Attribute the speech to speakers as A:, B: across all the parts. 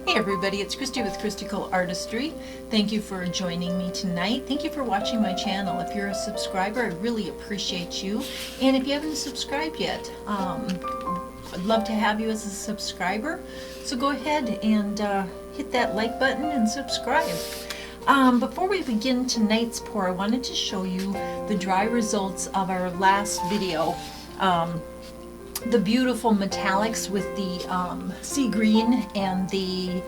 A: Hey everybody, it's Christy with Christy Artistry. Thank you for joining me tonight. Thank you for watching my channel. If you're a subscriber, I really appreciate you. And if you haven't subscribed yet, I'd love to have you as a subscriber. So go ahead and hit that like button and subscribe. Before we begin tonight's pour, I wanted to show you the dry results of our last video. The beautiful metallics with the sea green and the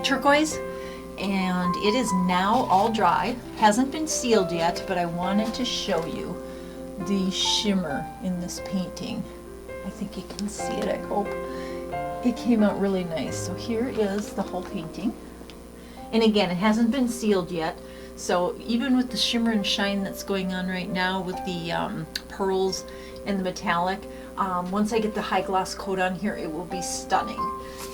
A: turquoise, and it is now all dry. Hasn't been sealed yet, but I wanted to show you the shimmer in this painting. I think you can see it, I hope. It came out really nice. So here is the whole painting, and again, it hasn't been sealed yet, so even with the shimmer and shine that's going on right now with the pearls and the metallic, once I get the high gloss coat on here, it will be stunning.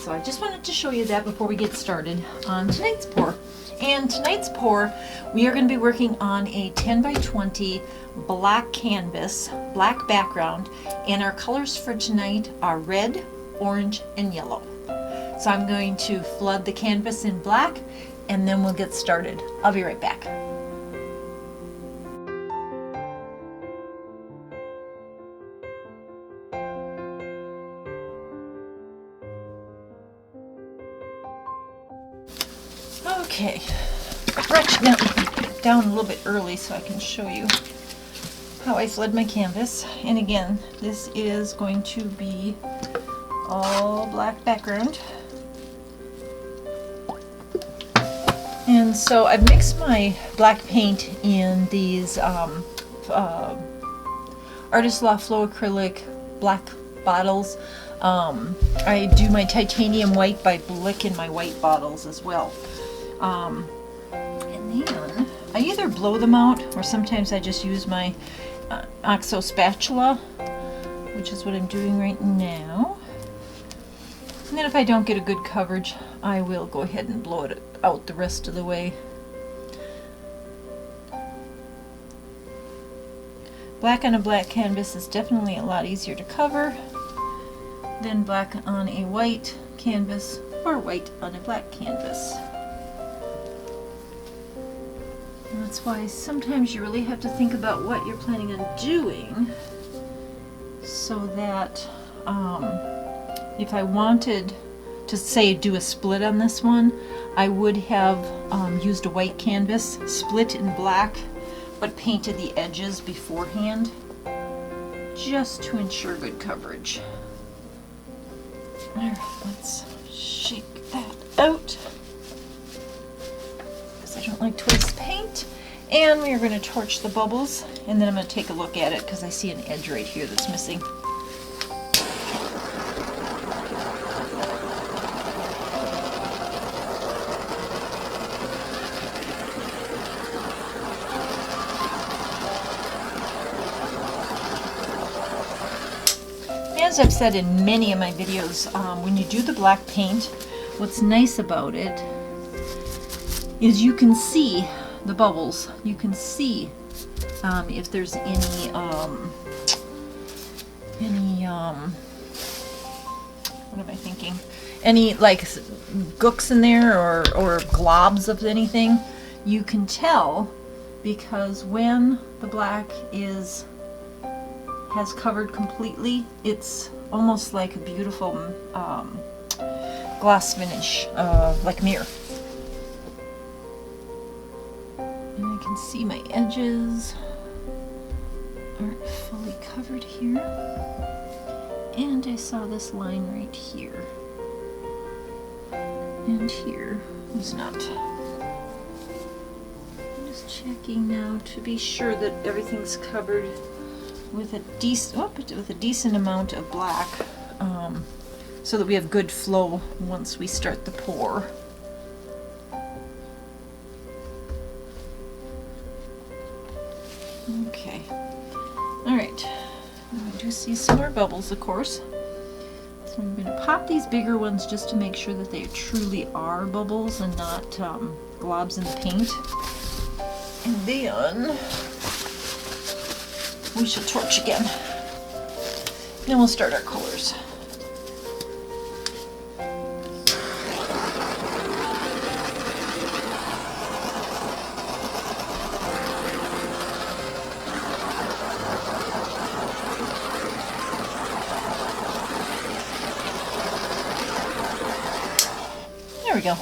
A: So I just wanted to show you that before we get started on tonight's pour. And tonight's pour, we are going to be working on a 10 by 20 black canvas, black background, and our colors for tonight are red, orange, and yellow. So I'm going to flood the canvas in black, and then we'll get started. I'll be right back. Okay, stretch down a little bit early so I can show you how I flood my canvas. And again, this is going to be all black background. And so I've mixed my black paint in these Artist Loft Flow Acrylic black bottles. I do my titanium white by Blick in my white bottles as well. And then I either blow them out, or sometimes I just use my OXO spatula, which is what I'm doing right now. And then if I don't get a good coverage, I will go ahead and blow it out the rest of the way. Black on a black canvas is definitely a lot easier to cover than black on a white canvas or white on a black canvas. And that's why sometimes you really have to think about what you're planning on doing, so that if I wanted to say do a split on this one, I would have used a white canvas, split in black, but painted the edges beforehand just to ensure good coverage. Alright, let's shake that out, because I don't like to waste paint. And we are going to torch the bubbles, and then I'm going to take a look at it because I see an edge right here that's missing. As I've said in many of my videos, when you do the black paint, what's nice about it is you can see the bubbles. You can see if there's any what am I thinking? Any like gooks in there, or globs of anything. You can tell, because when the black has covered completely, it's almost like a beautiful gloss finish, like mirror. And I can see my edges aren't fully covered here. And I saw this line right here. And here is not. I'm just checking now to be sure that everything's covered with a decent amount of black, so that we have good flow once we start the pour. Okay, all right. I do see some more bubbles, of course. So I'm going to pop these bigger ones just to make sure that they truly are bubbles and not globs in the paint. And then we shall torch again. Then we'll start our colors. There we go.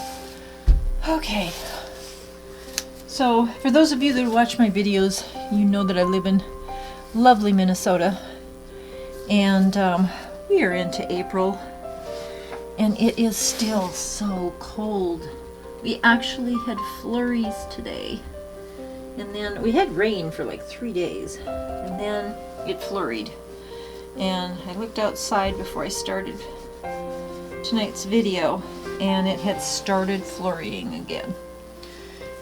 A: Okay. So for those of you that watch my videos, you know that I live in lovely Minnesota. And we are into April. And it is still so cold. We actually had flurries today. And then we had rain for like 3 days. And then it flurried. And I looked outside before I started tonight's video, and it had started flurrying again.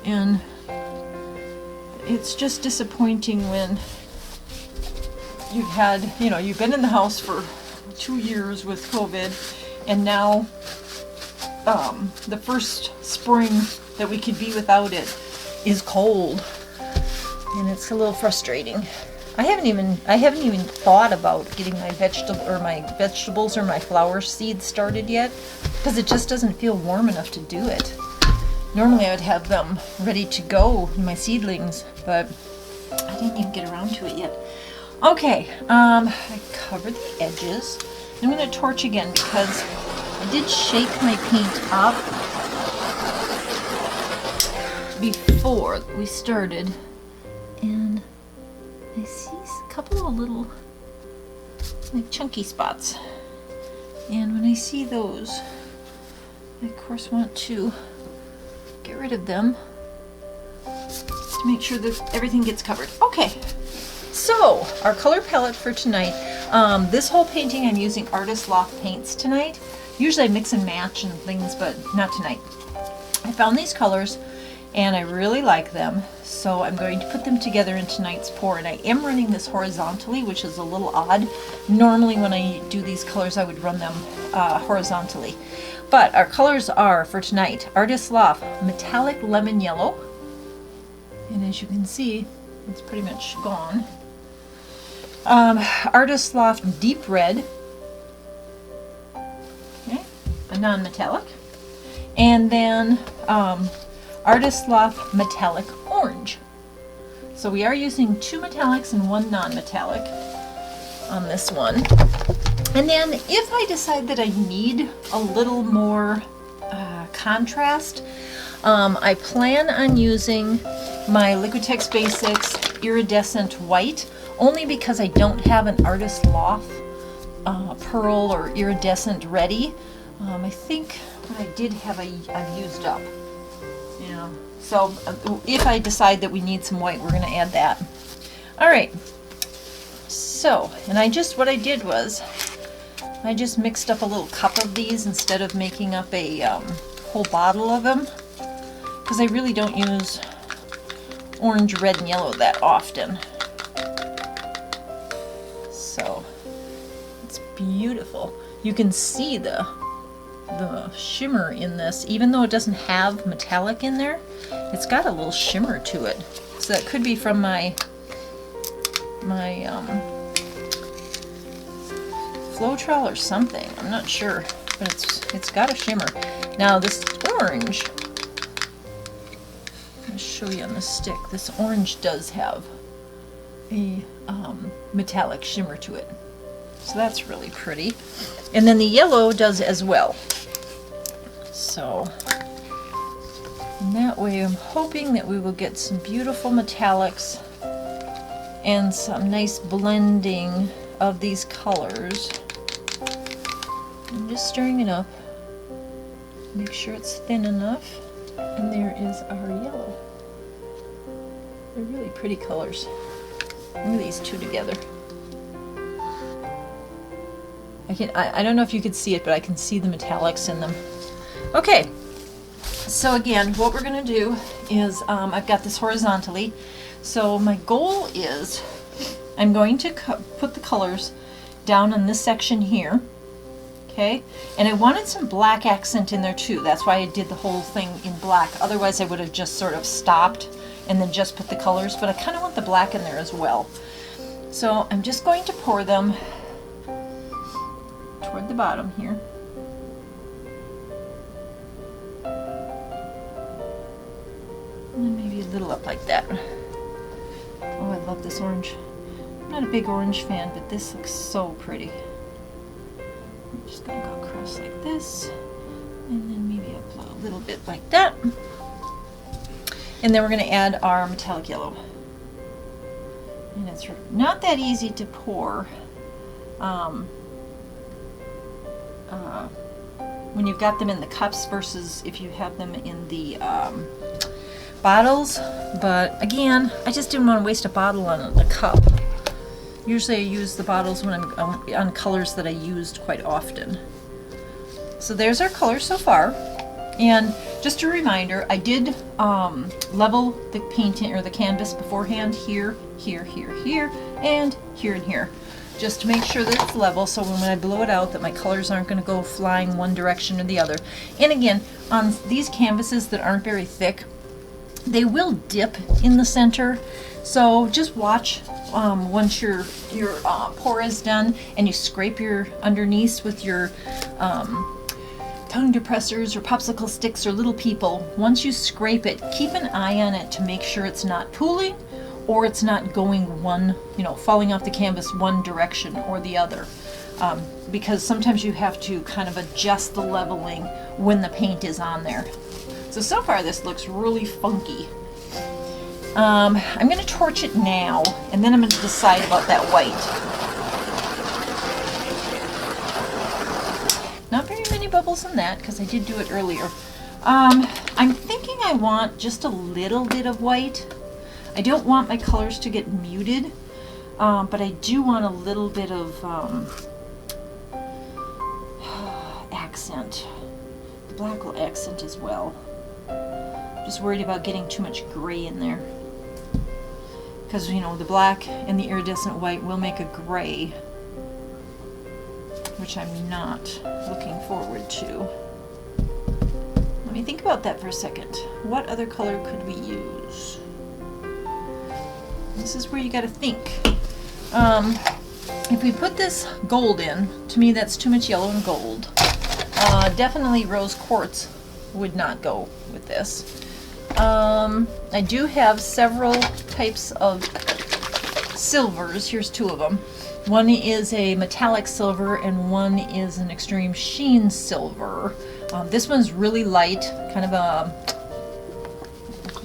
A: And it's just disappointing when you've had, you know, you've been in the house for 2 years with COVID, and now the first spring that we could be without it is cold, and it's a little frustrating. I haven't even thought about getting my vegetables or my flower seeds started yet, because it just doesn't feel warm enough to do it. Normally I would have them ready to go, my seedlings, but I didn't even get around to it yet. Okay, I covered the edges. I'm going to torch again because I did shake my paint up before we started, and I see a couple of little like chunky spots, and when I see those, I of course want to get rid of them to make sure that everything gets covered. Okay, so our color palette for tonight, this whole painting I'm using Loft paints tonight. Usually I mix and match and things, but not tonight. I found these colors and I really like them, so I'm going to put them together in tonight's pour. And I am running this horizontally, which is a little odd. Normally when I do these colors I would run them horizontally. But our colors are, for tonight, Loft Metallic Lemon Yellow. And as you can see, it's pretty much gone. Loft Deep Red. Okay, a non-metallic. And then Loft Metallic Orange. So we are using 2 metallics and 1 non-metallic on this one. And then if I decide that I need a little more contrast, I plan on using my Liquitex Basics Iridescent White, only because I don't have an Loft Pearl or Iridescent ready. I think what I did have I've used up. Yeah. So if I decide that we need some white, we're going to add that. All right. So, and what I did was I just mixed up a little cup of these instead of making up a whole bottle of them, because I really don't use orange, red, and yellow that often. So it's beautiful. You can see the shimmer in this, even though it doesn't have metallic in there. It's got a little shimmer to it. So that could be from my Floetrol or something. I'm not sure, but it's got a shimmer. Now this orange, I'll show you on the stick. This orange does have a metallic shimmer to it. So that's really pretty. And then the yellow does as well. So, in that way I'm hoping that we will get some beautiful metallics and some nice blending of these colors. I'm just stirring it up. Make sure it's thin enough. And there is our yellow. They're really pretty colors. Look at these two together. I don't know if you could see it, but I can see the metallics in them. Okay, so again, what we're going to do is, I've got this horizontally. So my goal is, I'm going to put the colors down on this section here. Okay, and I wanted some black accent in there too. That's why I did the whole thing in black. Otherwise I would have just sort of stopped and then just put the colors, but I kind of want the black in there as well. So I'm just going to pour them toward the bottom here. And then maybe a little up like that. Oh, I love this orange. I'm not a big orange fan, but this looks so pretty. I'm just going to go across like this, And then maybe apply a little bit like that. And then we're going to add our metallic yellow. And it's not that easy to pour when you've got them in the cups versus if you have them in the bottles. But again, I just didn't want to waste a bottle on a cup. Usually I use the bottles when I'm on colors that I used quite often. So there's our color so far. And just a reminder, I did level the painting or the canvas beforehand here, here, here, here, and here and here, just to make sure that it's level, so when I blow it out that my colors aren't going to go flying one direction or the other. And again, on these canvases that aren't very thick, they will dip in the center, so just watch once your pour is done and you scrape your underneath with your tongue depressors or popsicle sticks or little people. Once you scrape it, keep an eye on it to make sure it's not pooling or it's not going one, falling off the canvas one direction or the other. Because sometimes you have to kind of adjust the leveling when the paint is on there. So far this looks really funky. I'm going to torch it now, and then I'm going to decide about that white. Not very many bubbles in that, because I did do it earlier. I'm thinking I want just a little bit of white. I don't want my colors to get muted, but I do want a little bit of accent. The black will accent as well. Just worried about getting too much gray in there. Because, the black and the iridescent white will make a gray, which I'm not looking forward to. Let me think about that for a second. What other color could we use? This is where you got to think. If we put this gold in, to me that's too much yellow and gold. Definitely rose quartz would not go with this. I do have several types of silvers. Here's two of them. One is a metallic silver and one is an extreme sheen silver. This one's really light, kind of a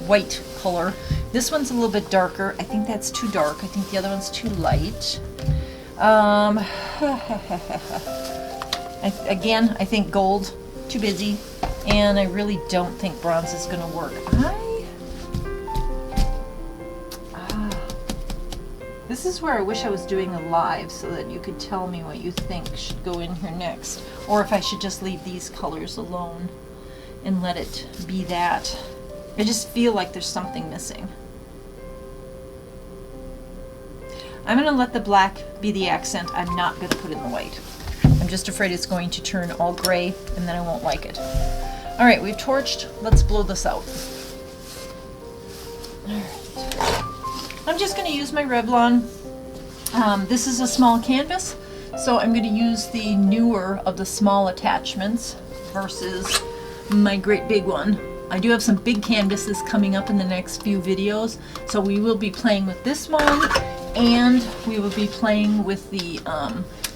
A: white color. This one's a little bit darker. I think that's too dark. I think the other one's too light. Again, I think gold, too busy. And I really don't think bronze is going to work. This is where I wish I was doing a live so that you could tell me what you think should go in here next. Or if I should just leave these colors alone and let it be that. I just feel like there's something missing. I'm going to let the black be the accent. I'm not going to put in the white. I'm just afraid it's going to turn all gray and then I won't like it. All right, we've torched. Let's blow this out. All right. I'm just going to use my Revlon. This is a small canvas, so I'm going to use the newer of the small attachments versus my great big one. I do have some big canvases coming up in the next few videos, so we will be playing with this one, and we will be playing with the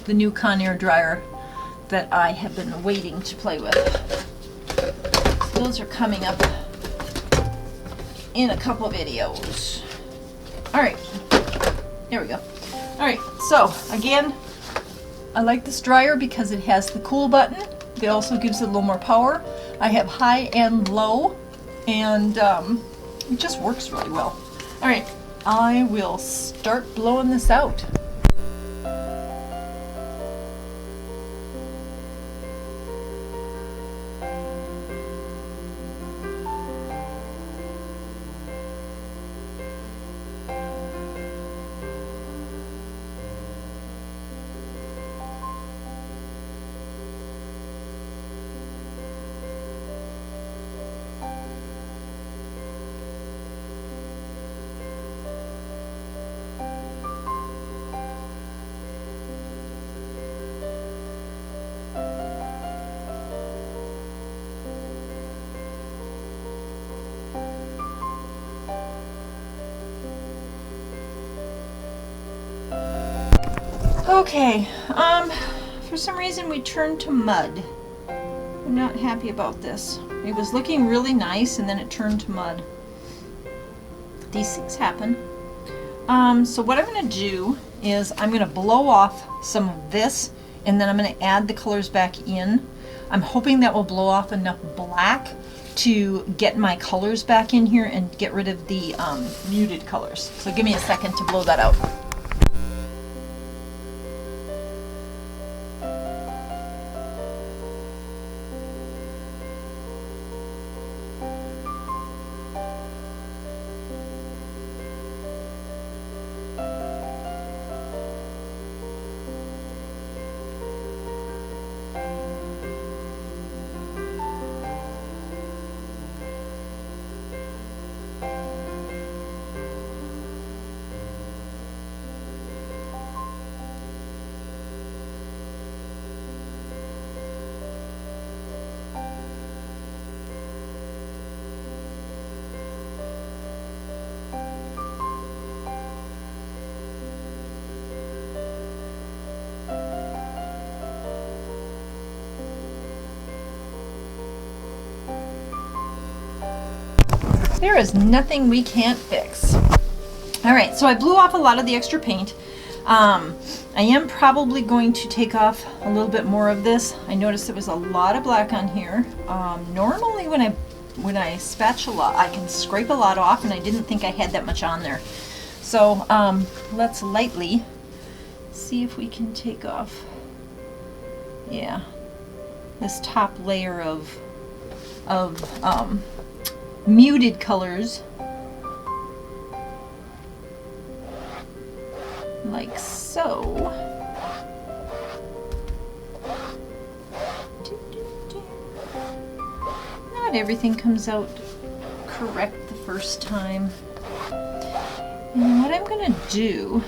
A: new Conair dryer that I have been waiting to play with. So those are coming up in a couple videos. Alright, there we go. Alright, so again, I like this dryer because it has the cool button. It also gives it a little more power. I have high and low, and it just works really well. Alright, I will start blowing this out. Okay, for some reason we turned to mud. I'm not happy about this. It was looking really nice and then it turned to mud. These things happen. So what I'm going to do is I'm going to blow off some of this and then I'm going to add the colors back in. I'm hoping that will blow off enough black to get my colors back in here and get rid of the muted colors. So give me a second to blow that out. There is nothing we can't fix. All right, so I blew off a lot of the extra paint. I am probably going to take off a little bit more of this. I noticed there was a lot of black on here. Normally when I spatula, I can scrape a lot off, and I didn't think I had that much on there. So let's lightly see if we can take off, yeah, this top layer of muted colors, like so. Not everything comes out correct the first time. And what I'm going to do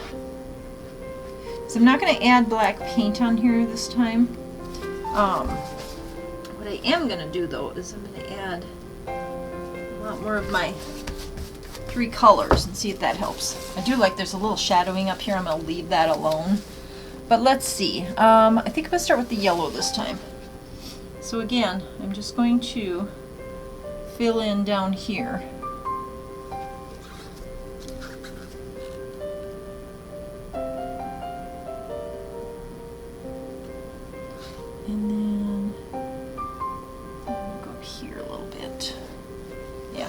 A: is I'm not going to add black paint on here this time. What I am going to do though is I'm going to add more of my 3 colors and see if that helps. I do like there's a little shadowing up here. I'm going to leave that alone. But let's see. I think I'm going to start with the yellow this time. So again, I'm just going to fill in down here. And then I'll go up here a little bit. Yeah.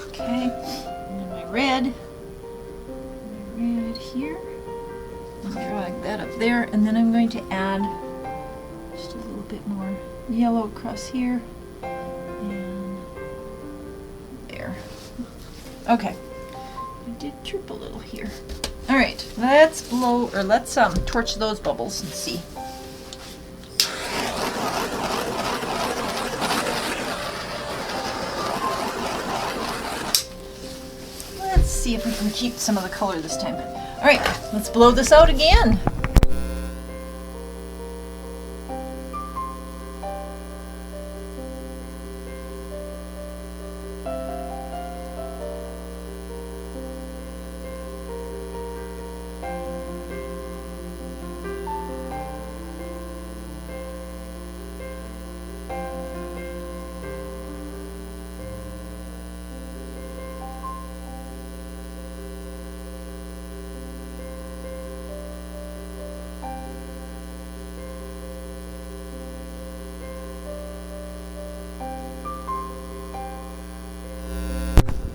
A: Okay. And then my red here. I'll drag that up there, and then I'm going to add just a little bit more yellow across here and there. Okay. I did droop a little here. All right. Let's torch those bubbles and see. See if we can keep some of the color this time. All right, let's blow this out again.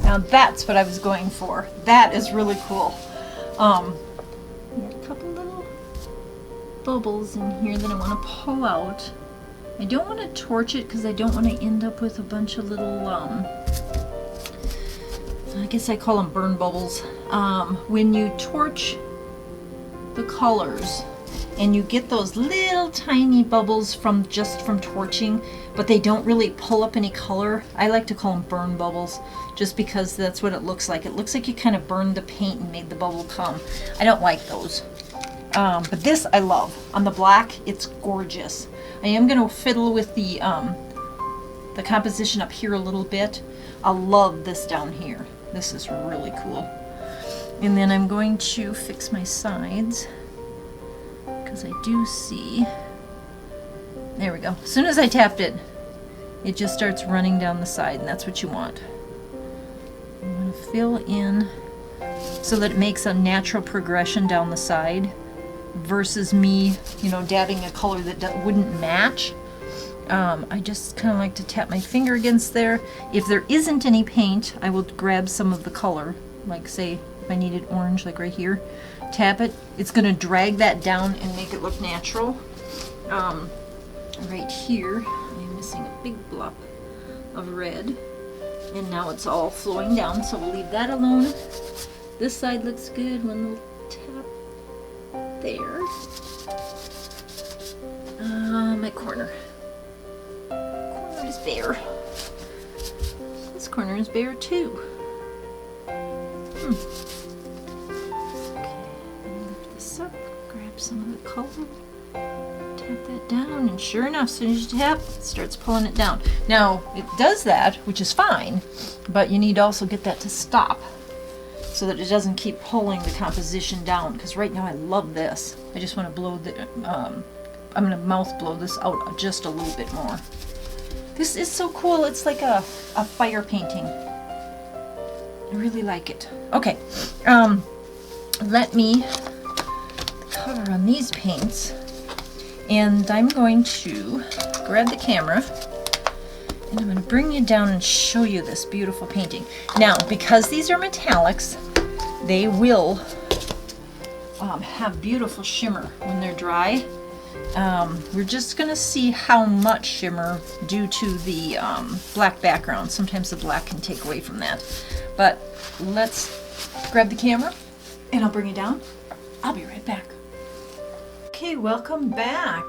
A: Now that's what I was going for. That is really cool. A couple little bubbles in here that I want to pull out. I don't want to torch it because I don't want to end up with a bunch of little, I guess I call them burn bubbles. When you torch the colors and you get those little tiny bubbles from torching, but they don't really pull up any color, I like to call them burn bubbles, just because that's what it looks like. It looks like you kind of burned the paint and made the bubble come. I don't like those. But this I love. On the black, it's gorgeous. I am going to fiddle with the composition up here a little bit. I love this down here. This is really cool. And then I'm going to fix my sides, because I do see There we go. As soon as I tapped it, it just starts running down the side, and that's what you want. I'm going to fill in so that it makes a natural progression down the side versus me, you know, dabbing a color that wouldn't match. I just kind of like to tap my finger against there. If there isn't any paint, I will grab some of the color, like say if I needed orange, like right here, tap it. It's going to drag that down and make it look natural. Right here, I'm missing a big blob of red, and now it's all flowing down, so we'll leave that alone. This side looks good. One little tap there. My corner. Corner is bare. This corner is bare too. Okay, lift this up, grab some of the color, tap that down, and sure enough, as soon as you tap, it starts pulling it down. Now, it does that, which is fine, but you need to also get that to stop so that it doesn't keep pulling the composition down, because right now I love this. I just want to blow the, I'm going to mouth blow this out just a little bit more. This is so cool. It's like a fire painting. I really like it. Okay, let me cover on these paints, and I'm going to grab the camera and I'm going to bring you down and show you this beautiful painting. Now, because these are metallics, they will have beautiful shimmer when they're dry. We're just going to see how much shimmer due to the black background. Sometimes the black can take away from that. But let's grab the camera and I'll bring you down. I'll be right back. Okay, welcome back.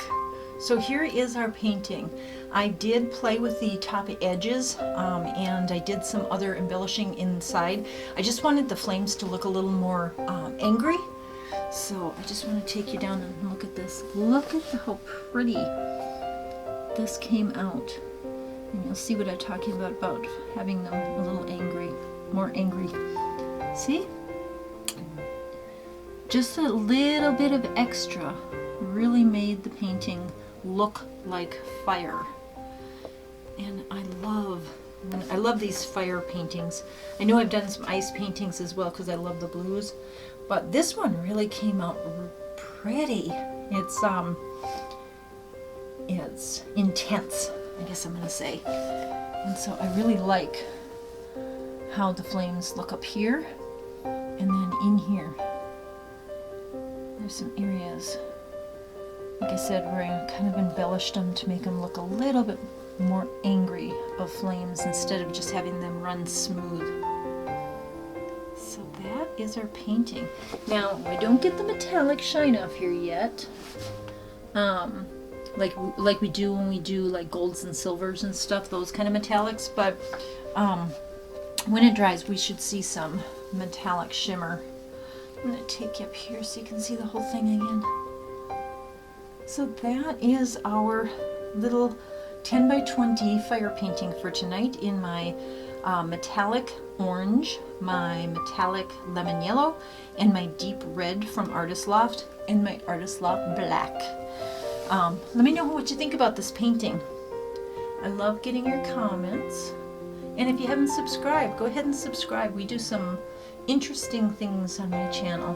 A: So here is our painting. I did play with the top edges and I did some other embellishing inside. I just wanted the flames to look a little more angry. So I just want to take you down and look at this. Look at how pretty this came out. And you'll see what I'm talking about having them a little angry, more angry. See? Just a little bit of extra really made the painting look like fire. And I love these fire paintings. I know I've done some ice paintings as well because I love the blues, but this one really came out pretty. It's intense, I guess I'm gonna say. And so I really like how the flames look up here and then in here. There's some areas, like I said, where I kind of embellished them to make them look a little bit more angry of flames instead of just having them run smooth. So that is our painting. Now, I don't get the metallic shine off here yet, like we do when we do like golds and silvers and stuff, those kind of metallics, but when it dries we should see some metallic shimmer. I'm going to take you up here so you can see the whole thing again. So that is our little 10 by 20 fire painting for tonight in my metallic orange, my metallic lemon yellow, and my deep red from Artist Loft, and my Artist Loft black. Let me know what you think about this painting. I love getting your comments. And if you haven't subscribed, go ahead and subscribe. We do some interesting things on my channel.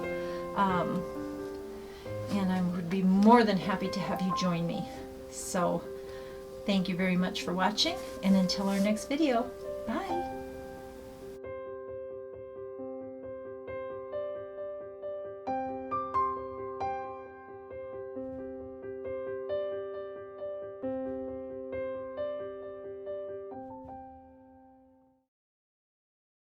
A: And I would be more than happy to have you join me. So thank you very much for watching, and until our next video, bye!